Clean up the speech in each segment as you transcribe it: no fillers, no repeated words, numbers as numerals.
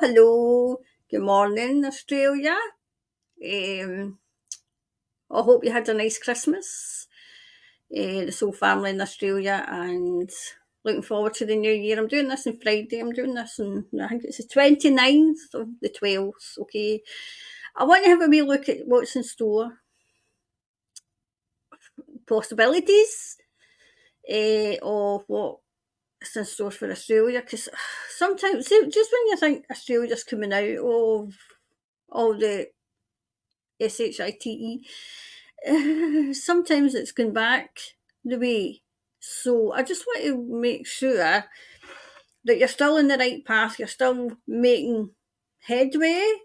hello. Good morning, Australia. Um, I hope you had a nice Christmas. The whole family in Australia, and looking forward to the new year. I'm doing this on Friday. I'm doing this on, I think it's the 29th of the 12th. Okay. I want to have a wee look at what's in store, possibilities of what is in store for Australia. Because sometimes, just when you think Australia's coming out of all the SHITE, sometimes it's gone back the way. So I just want to make sure that you're still in the right path, you're still making headway,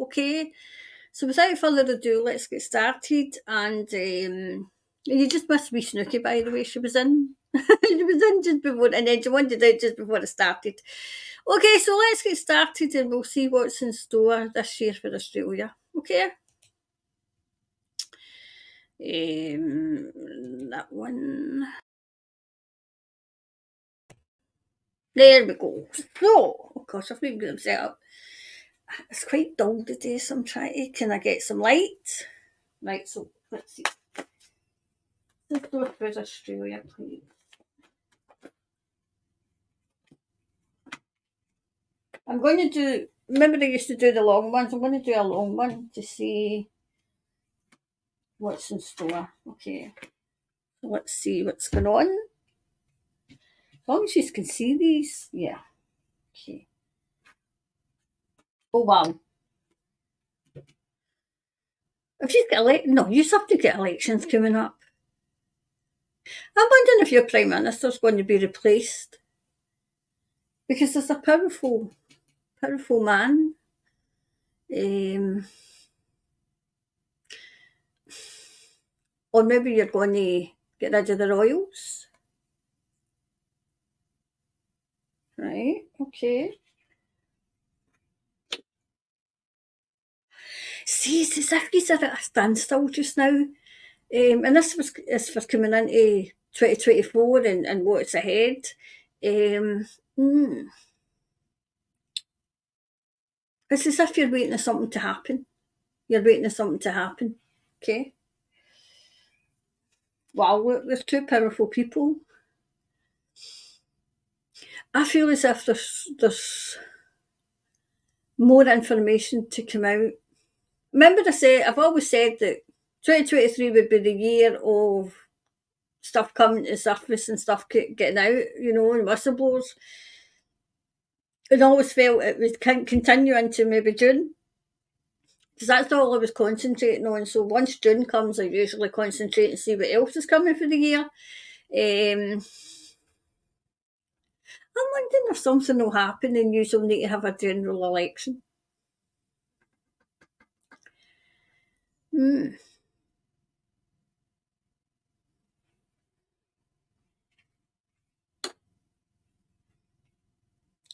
okay? So without further ado, let's get started. And you just missed wee Snooky, by the way. She was in. She was in just before, and then she wanted out just before it started. Okay, so let's get started and we'll see what's in store this year for Australia. Okay? That one. There we go. So, oh gosh, I've not got them set up. It's quite dull today, so I'm trying to. Can I get some light? Right, so let's see. Let's go through Australia, please. I'm going to do. Remember, I used to do the long ones. I'm going to do a long one to see what's in store. Okay, so let's see what's going on. As long as you can see these, yeah. Okay. Oh wow. If you get no, you have to get elections coming up. I'm wondering if your Prime Minister's going to be replaced. Because there's a powerful man. Or maybe you're going to get rid of the royals. Right, okay. See, it's as if he's at a standstill just now. And this is for coming into 2024 and what's ahead. It's as if you're waiting for something to happen. You're waiting for something to happen. Okay. Wow, there's two powerful people. I feel as if there's more information to come out. Remember I've always said that 2023 would be the year of stuff coming to the surface and stuff getting out, and whistleblowers. And I always felt it would continue into maybe June. Because that's all I was concentrating on. So once June comes, I usually concentrate and see what else is coming for the year. I'm wondering if something will happen and you will need to have a general election.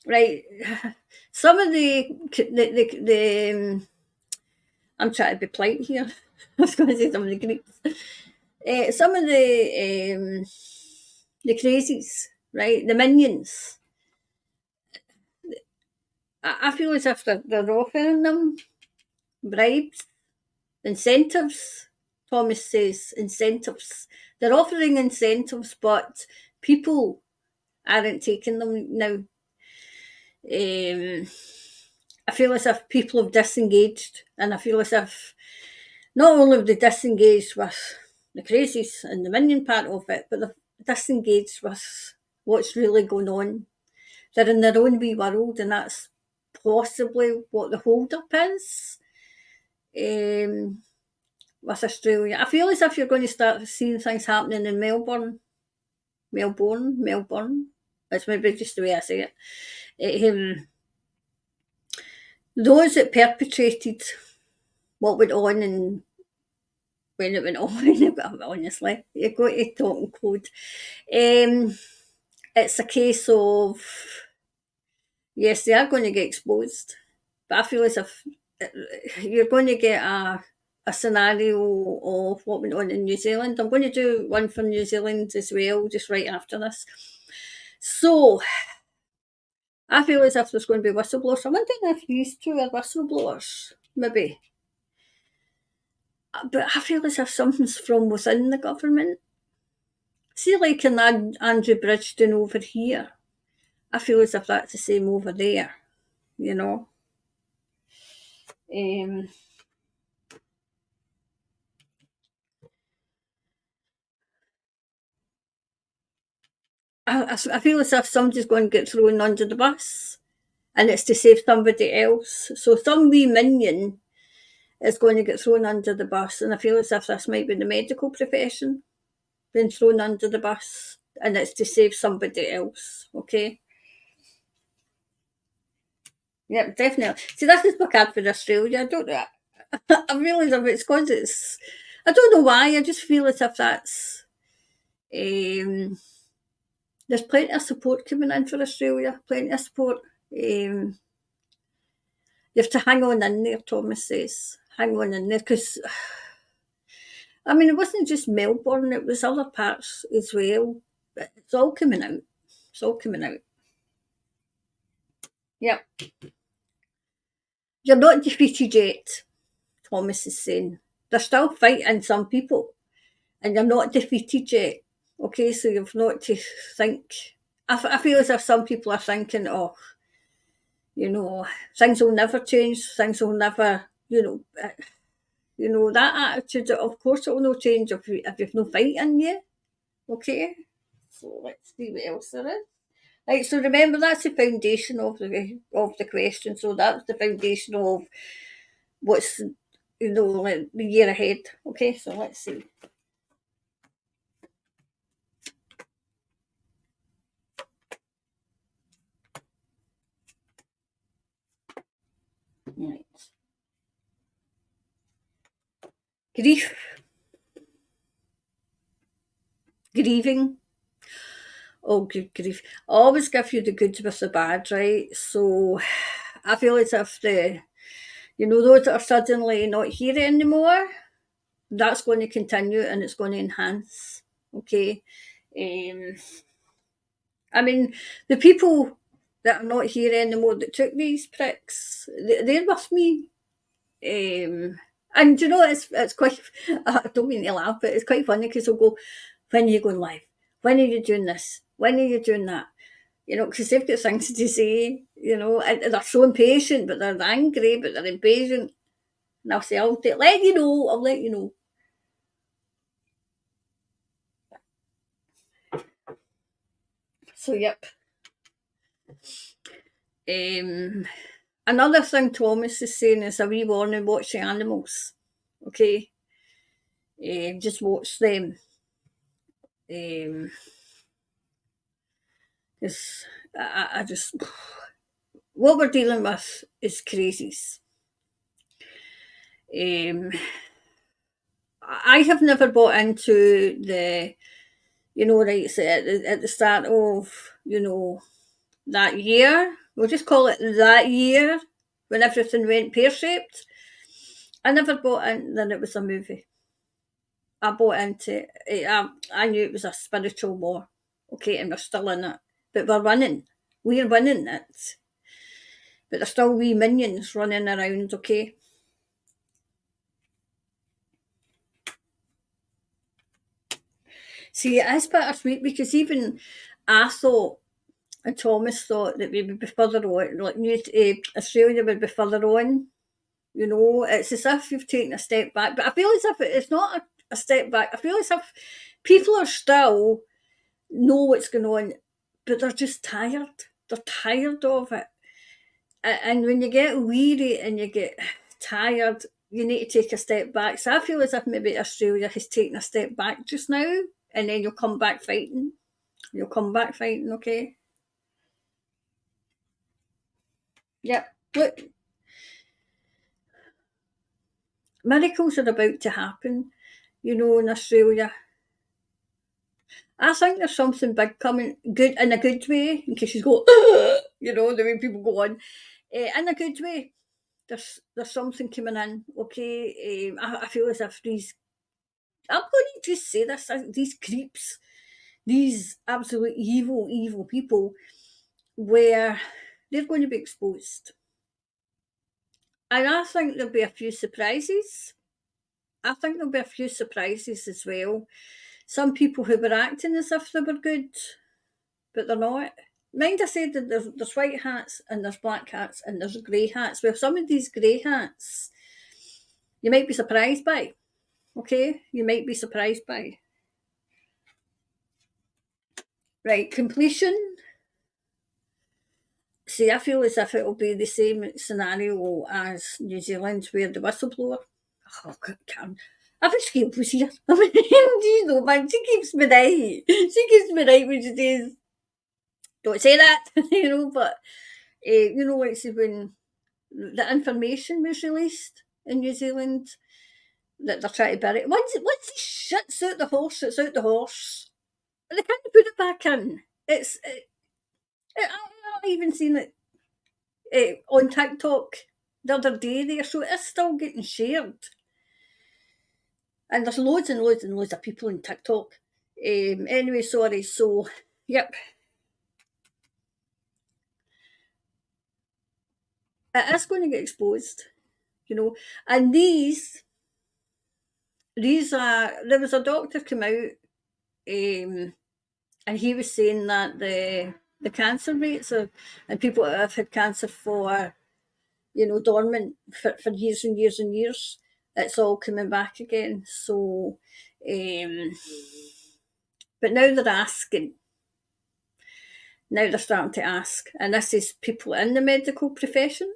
Right. Some of the I'm trying to be polite here. I was going to say some of the Greeks. Some of the crazies, right? The minions. I feel as if they're offering them bribes, incentives. Thomas says incentives. They're offering incentives, but people aren't taking them now. I feel as if people have disengaged, and I feel as if not only have they disengaged with the crazies and the minion part of it, but they've disengaged with what's really going on. They're in their own wee world, and that's possibly what the hold-up is with Australia. I feel as if you're going to start seeing things happening in Melbourne. That's maybe just the way I say it. Those that perpetrated what went on and when it went on, honestly, you're going to talk in code. It's a case of, yes, they are going to get exposed, but I feel as if you're going to get a scenario of what went on in New Zealand. I'm going to do one for New Zealand as well, just right after this. So, I feel as if there's going to be whistleblowers. I wonder if these two are whistleblowers, maybe. But I feel as if something's from within the government. See, like in Andrew Bridgeton over here, I feel as if that's the same over there, you know. Um, I feel as if somebody's going to get thrown under the bus and it's to save somebody else. So some wee minion is going to get thrown under the bus, and I feel as if this might be the medical profession being thrown under the bus and it's to save somebody else, okay? Yeah, definitely. See, this is my card for Australia. I don't know. I realise if it's because it's, I don't know why, I just feel as if that's, um, there's plenty of support coming in for Australia, plenty of support. You have to hang on in there, Thomas says. Hang on in there, because, I mean, it wasn't just Melbourne, it was other parts as well. But it's all coming out. It's all coming out. Yep. You're not defeated yet, Thomas is saying. They're still fighting some people, and you're not defeated yet. Okay, so you've not to think. I feel as if some people are thinking, oh, you know, things will never change, things will never, you know, that attitude, of course it will not change if you've no fight in you. Okay? So let's see what else there is. Right, so remember that's the foundation of the question. So that's the foundation of what's like the year ahead. Okay, so let's see. Right. Grief. Grieving. Oh, good grief. I always give you the good with the bad, right? So I feel as if those that are suddenly not here anymore, that's going to continue and it's going to enhance. Okay. Um, I mean, the people that are not here anymore that took these pricks, they're with me. And it's quite, I don't mean to laugh, but it's quite funny because they'll go, when are you going live? When are you doing this? When are you doing that? Because they've got things to say, and they're so impatient, but they're angry, but they're impatient. And I'll say, I'll let you know, I'll let you know. So, yep. Another thing Thomas is saying is a wee warning, watch the animals. Okay? Just watch them. Because I just, what we're dealing with is crazies. I have never bought into the, right, so at the start of, that year, we'll just call it that year, when everything went pear-shaped. I never bought in that it was a movie. I bought into it. I knew it was a spiritual war, okay, and we're still in it. But we're winning. We're winning it. But there's still wee minions running around, okay? See, it is bittersweet because even I thought, and Thomas thought that we would be further on, like Australia would be further on. It's as if you've taken a step back. But I feel as if it's not a step back. I feel as if people are still know what's going on, but they're just tired. They're tired of it. And when you get weary and you get tired, you need to take a step back. So I feel as if maybe Australia has taken a step back just now, and then you'll come back fighting. You'll come back fighting, okay? Yep. Look, miracles are about to happen, in Australia. I think there's something big coming, good in a good way, in case you go, the way people go on. In a good way, there's something coming in, okay? I feel as if I'm going to just say this, these creeps, these absolute evil, evil people, where they're going to be exposed. And I think there'll be a few surprises. I think there'll be a few surprises as well. Some people who were acting as if they were good, but they're not. Mind I said that there's white hats and there's black hats and there's grey hats. Well, some of these grey hats you might be surprised by. Okay? You might be surprised by. Right, completion. See, I feel as if it'll be the same scenario as New Zealand where the whistleblower. Oh, God, Karen. I wish Gail was here. I mean, you know, man, she keeps me right. She keeps me right when she says, don't say that, you know, but, you know, like, see, when the information was released in New Zealand that they're trying to bury it, once the shit's out the horse, it's out the horse. They can't put it back in. I've even seen it on TikTok the other day there, so it is still getting shared. And there's loads and loads and loads of people on TikTok. Anyway, sorry, so, yep. It is going to get exposed, you know. And these are, there was a doctor come out, and he was saying that the cancer rates and people that have had cancer for, you know, dormant for years and years and years, it's all coming back again. So, but now they're asking. Now they're starting to ask. And this is people in the medical profession.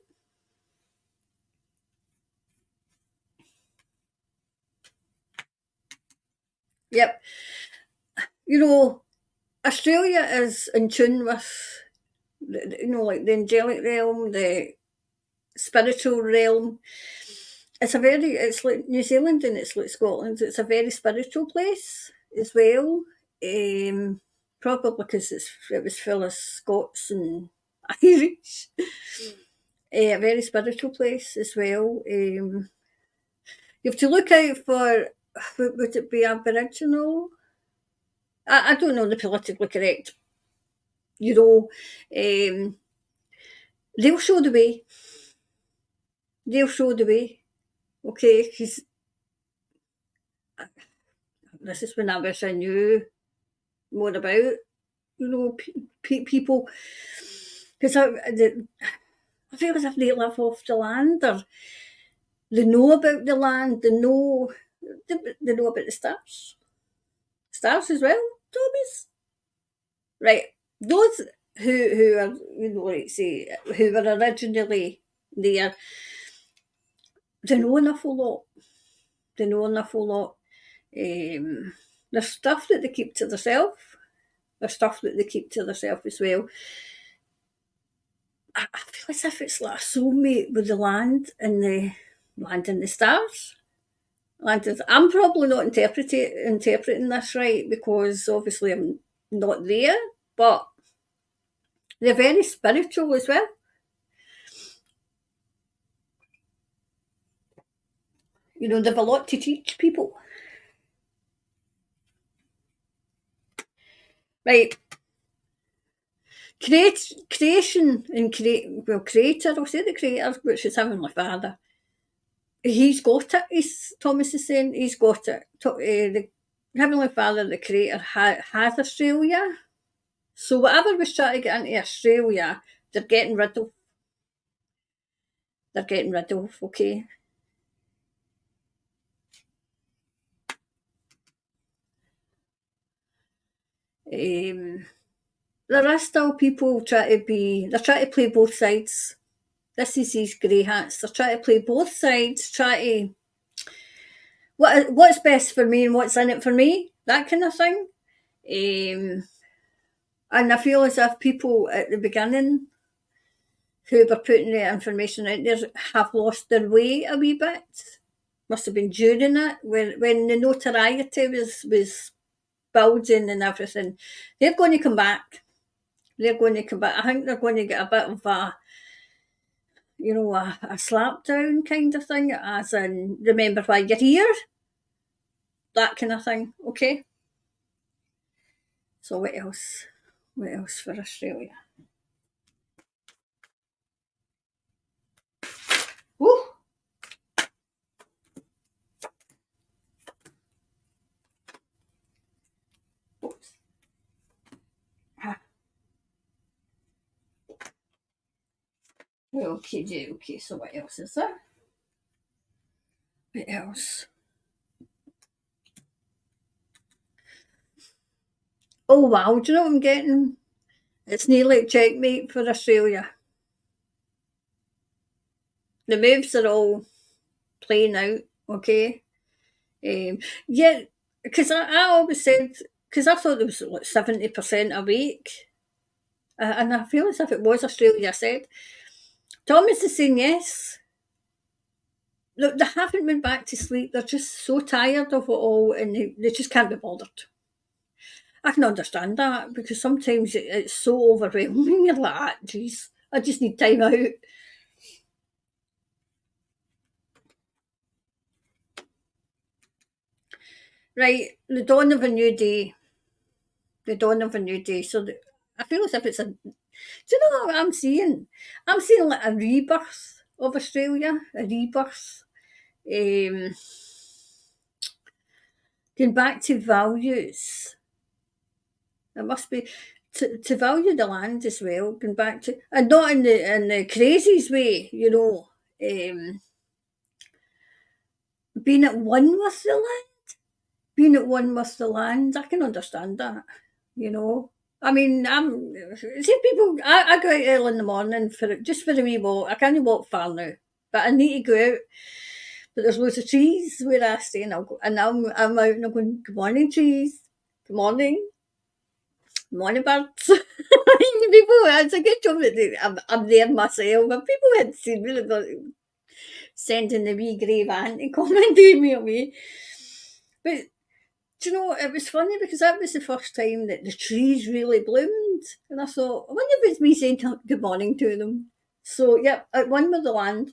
Yep. You know, Australia is in tune with, you know, like the angelic realm, the spiritual realm. It's like New Zealand and it's like Scotland. It's a very spiritual place as well. Probably because it was full of Scots and Irish. A very spiritual place as well. You have to look out for, would it be Aboriginal? I don't know the politically correct. You know, they'll show the way. They'll show the way. Okay, because this is when I wish I knew more about, you know, people. Because I feel as if they live off the land, or they know about the land, they know about the stars. Stars as well, Thomas. Right. Those who are, you know, like say, who were originally there, they know an awful lot. They know an awful lot. There's stuff that they keep to themselves. There's stuff that they keep to themselves as well. I feel as if it's like a soulmate with the land and the stars. I'm probably not interpreting this right because obviously I'm not there, but they're very spiritual as well. You know, they've a lot to teach people. Right. Creation and creator, I'll say the creator, which is Heavenly Father. He's got it, Thomas is saying, he's got it. The Heavenly Father, the creator, has Australia. So whatever was trying to get into Australia, they're getting rid of. They're getting rid of, okay? There are still people they're trying to play both sides. This is these grey hats. They're trying to play both sides, what's best for me and what's in it for me, that kind of thing. And I feel as if people at the beginning who were putting the information out there have lost their way a wee bit. Must have been during it when the notoriety was building and everything. They're going to come back. They're going to come back. I think they're going to get a bit of a, you know, a slap down kind of thing, as in remember why you're here. That kind of thing. Okay. So what else? What else for Australia? Woo! Oops. Ah. Okay, so what else is there? What else? Oh wow, do you know what I'm getting? It's nearly checkmate for Australia. The moves are all playing out, okay? Yeah, because I always said, because I thought there was like 70% awake, and I feel as if it was Australia, I said. Thomas is saying yes. Look, they haven't been back to sleep. They're just so tired of it all and they just can't be bothered. I can understand that because sometimes it's so overwhelming. You're like, ah, geez, I just need time out. Right, the dawn of a new day. The dawn of a new day. So I feel as if it's a. Do you know what I'm seeing? I'm seeing like a rebirth of Australia, a rebirth. Um, Going back to values. It must be to value the land as well, going back to, and not in the crazies way, you know, being at one with the land, being at one with the land. I can understand that, you know. I mean, see people. I go out early in the morning for just for a wee walk. I can't walk far now, but I need to go out. But there's loads of trees where I stay, and I'm out and I'm going. Good morning, trees. Good morning. Morning birds. People, it's a good job that I'm there myself, but people had seen me about sending the wee grey van to come and do me away. But do you know, it was funny because that was the first time that the trees really bloomed. And I thought, I wonder if it's me saying good morning to them. So, yeah, at one with the land.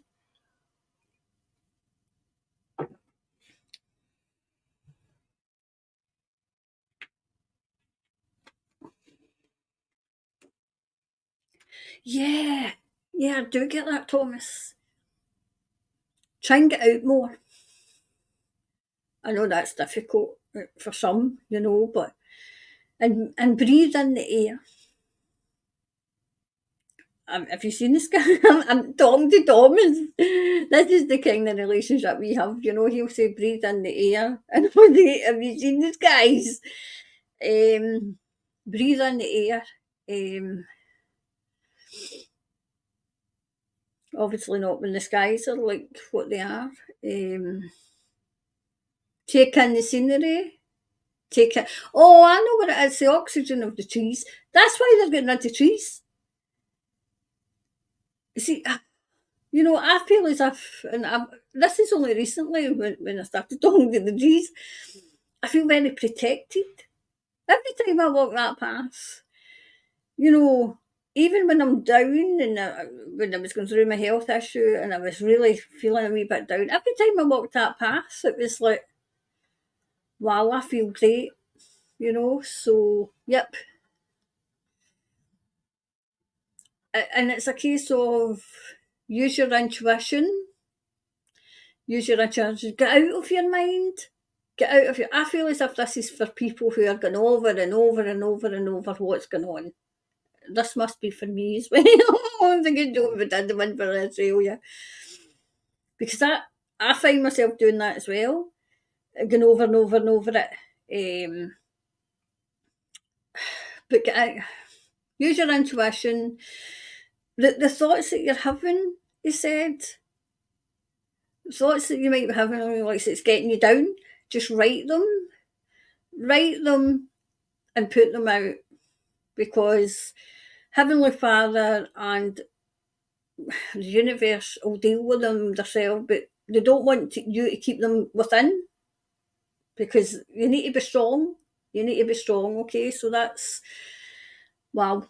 Yeah, yeah, I do get that, Thomas. Try and get out more. I know that's difficult for some, you know, but and breathe in the air. Have you seen this guy? I'm talking to Thomas. This is the kind of relationship we have. You know, he'll say, breathe in the air. And when have you seen this, guys? Breathe in the air. Obviously not when the skies are like what they are. Take in the scenery. Take it. Oh, I know what it is. The oxygen of the trees. That's why they're getting rid of trees. You see, you know, I feel as if, this is only recently when I started talking to the trees, I feel very protected. Every time I walk that path, you know, even when I'm down and when I was going through my health issue and I was really feeling a wee bit down, every time I walked that path, it was like, wow, I feel great, you know. So, yep. And it's a case of use your intuition, use your intuition, get out of your mind. Get out of your. I feel as if this is for people who are going over and over and over and over what's going on. This must be for me as well. I'm thinking, don't be done the one for Australia. Because I find myself doing that as well, going over and over and over it. But get out, use your intuition. The thoughts that you're having, he said, thoughts that you might be having, like it's getting you down, just write them and put them out because Heavenly Father and the universe will deal with them themselves, but they don't want you to keep them within because you need to be strong. You need to be strong, okay? So that's, wow.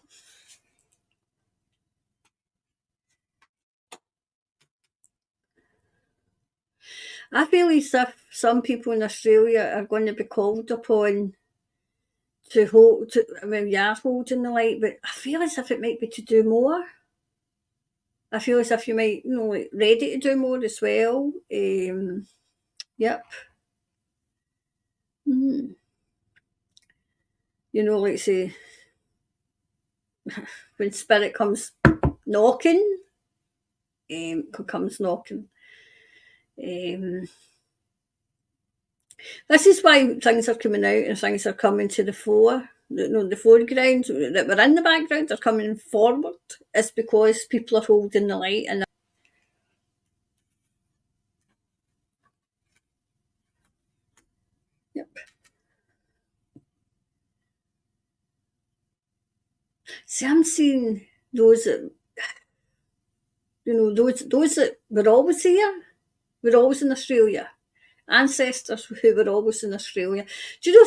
I feel as if some people in Australia are going to be called upon to I mean, we are holding the light, but I feel as if it might be to do more. I feel as if you might, like, ready to do more as well. Yep. Mm. Like say, when spirit comes knocking, comes knocking. Um, this is why things are coming out and things are coming to the fore. The foreground that were in the background are coming forward. It's because people are holding the light and yep. See, I'm seeing those that those that were always here, were always in Australia. Ancestors who were always in Australia. Do you know,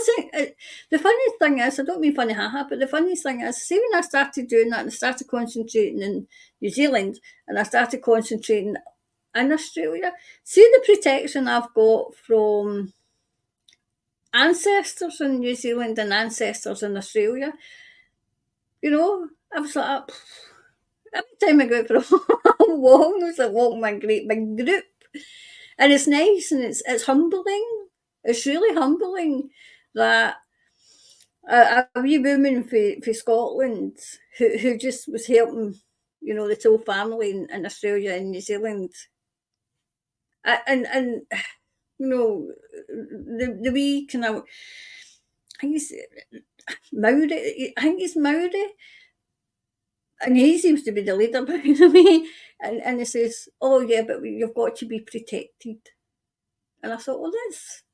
the funny thing is, I don't mean funny haha, but the funny thing is, see when I started doing that and I started concentrating in New Zealand and I started concentrating in Australia, see the protection I've got from ancestors in New Zealand and ancestors in Australia, I was like, every time I go out for a walk, I was like walking my great big group. And it's nice and it's humbling. It's really humbling that a wee woman for Scotland who just was helping, the whole family in Australia and New Zealand. And the wee kind of, I think he's Maori, and he seems to be the leader, by the way. And he says, "Oh yeah, but you've got to be protected." And I thought, well,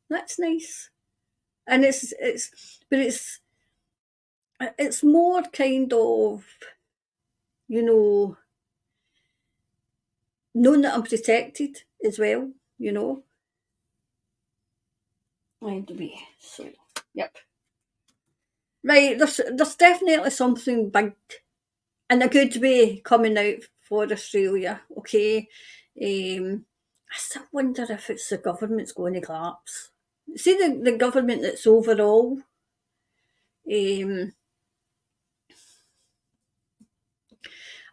that's nice. And but it's more kind of, you know, knowing that I'm protected as well, Anyway, so yep. Right, there's definitely something big in a good way coming out for Australia, okay? I still wonder if it's the government's going to collapse. See the government that's overall, um,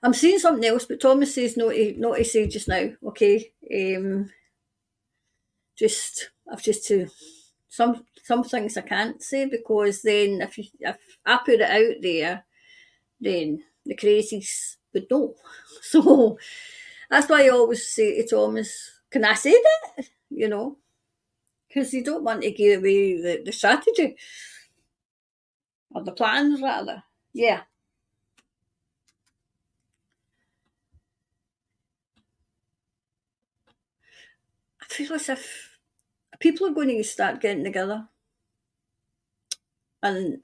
I'm seeing something else, but Thomas says not to say just now, okay? I've just to some things I can't say because then if I put it out there, then the crazies would know. So that's why I always say to Thomas, "Can I say that?" Because you don't want to give away the strategy or the plans rather. Yeah, I feel as if people are going to start getting together and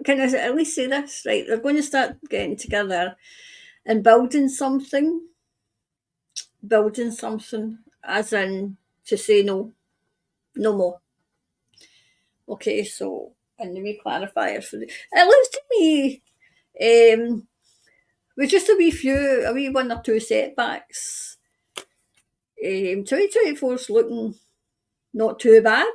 can I at least say this right? They're going to start getting together and building something, as in to say no, no more. Okay, so and the wee clarifiers for it looks to me, with just a wee one or two setbacks. 2024 is looking not too bad.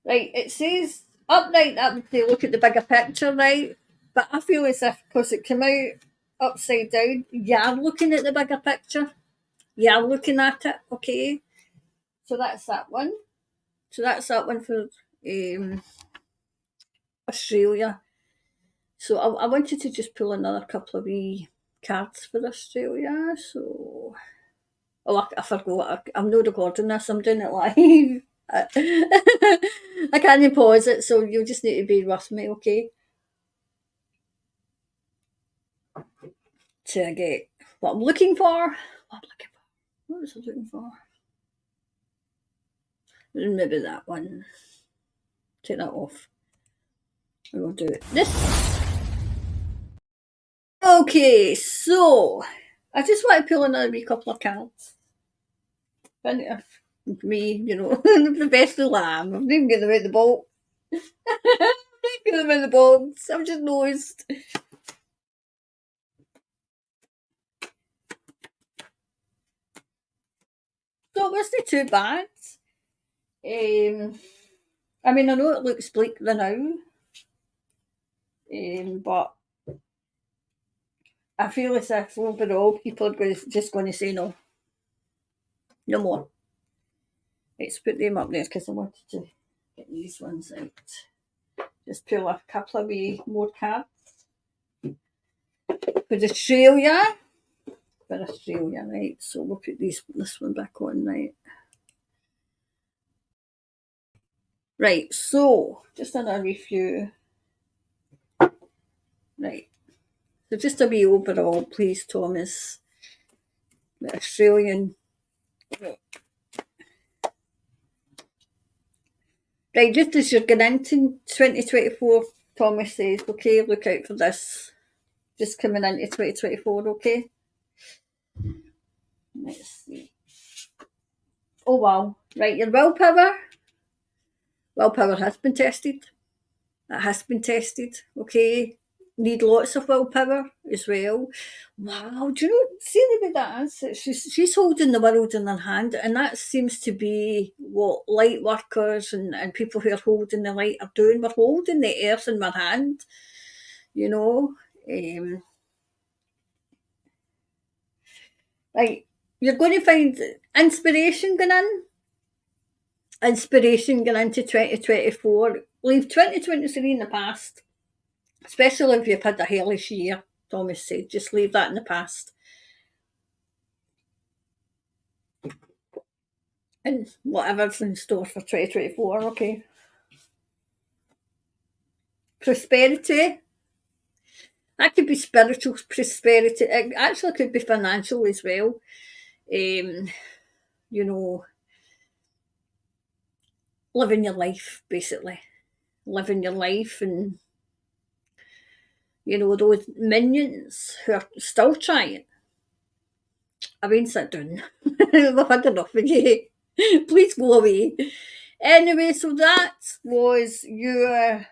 Right, it says upright. That would say look at the bigger picture, right? But I feel as if because it came out upside down, you're looking at the bigger picture. You're looking at it, okay? So that's that one. So that's that one for Australia. So I wanted to just pull another couple of wee cards for Australia. So, I forgot. I'm not recording this. I'm doing it live. I can't pause it, so you'll just need to be with me, okay? To get what I'm looking for. What was I looking for? Maybe that one. Take that off. And we'll do this. Okay, so I just want to pull another wee couple of cards. Me, the professional lamb. I'm not even getting them out the box. I'm not getting them in the box. I've just noticed. So it wasn't too bad. I mean, I know it looks bleak the now. But I feel as if overall people are just going to say no. No more. Let's put them up there because I wanted to get these ones out. Just pull a couple of wee more cards. For Australia. For Australia, right. So we'll put this one back on, right. Right, so just another review. Right. So just a wee overall, please, Thomas. The Australian. Right, just as you're getting into 2024, Thomas says, okay, look out for this. Just coming into 2024, okay? Let's see. Oh, wow. Right, your willpower. Willpower has been tested. It has been tested, okay? Need lots of willpower as well. Wow, do you know, see the way that is? She's holding the world in her hand, and that seems to be what light workers and people who are holding the light are doing. We're holding the earth in our hand, you know. Right, you're going to find inspiration going in. Inspiration going into 2024. Leave 2023 in the past. Especially if you've had a hellish year, Thomas said, just leave that in the past. And whatever's in store for 2024, okay? Prosperity. That could be spiritual prosperity. It actually could be financial as well. You know, living your life, basically. Living your life and, you know, those minions who are still trying. I mean, sit down. We've had enough of you. Please go away. Anyway, so that was your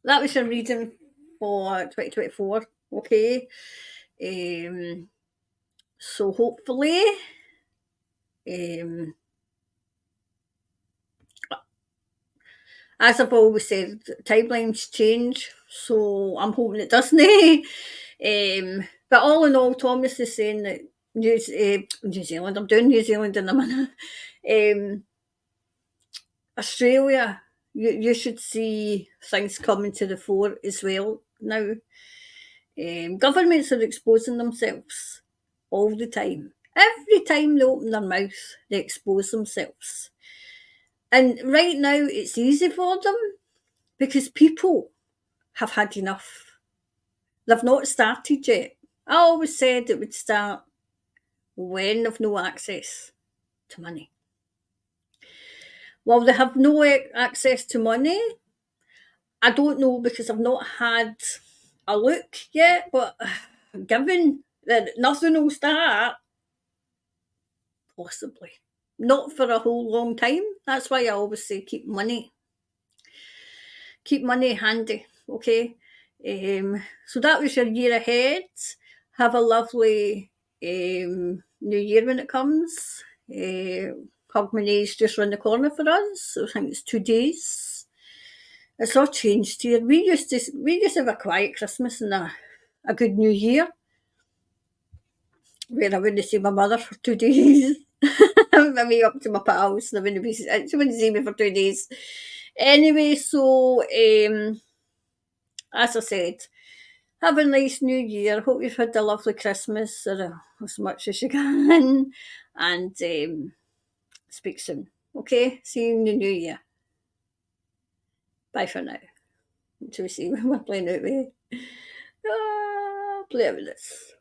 that was your reading for 2024. Okay. So hopefully as I've always said, timelines change, so I'm hoping it doesn't. But all in all, Thomas is saying that New Zealand, I'm doing New Zealand in a minute. Australia, you should see things coming to the fore as well now. Governments are exposing themselves all the time. Every time they open their mouth, they expose themselves. And right now, it's easy for them because people have had enough. They've not started yet. I always said it would start when they've no access to money. Well, they have no access to money. I don't know because I've not had a look yet, but given that nothing will start, possibly. Not for a whole long time. That's why I always say keep money. Keep money handy, okay? So that was your year ahead. Have a lovely new year when it comes. Hogmanay's just round the corner for us. I think it's 2 days. It's all changed here. We used to have a quiet Christmas and a good New Year, where I wouldn't see my mother for 2 days. Maybe up to my pals. She wouldn't see me for 2 days. Anyway, so as I said, have a nice New Year. Hope you've had a lovely Christmas, or as much as you can, and speak soon. Okay, see you in the New Year. Bye for now. Until we see when we're playing out with. Play out with this.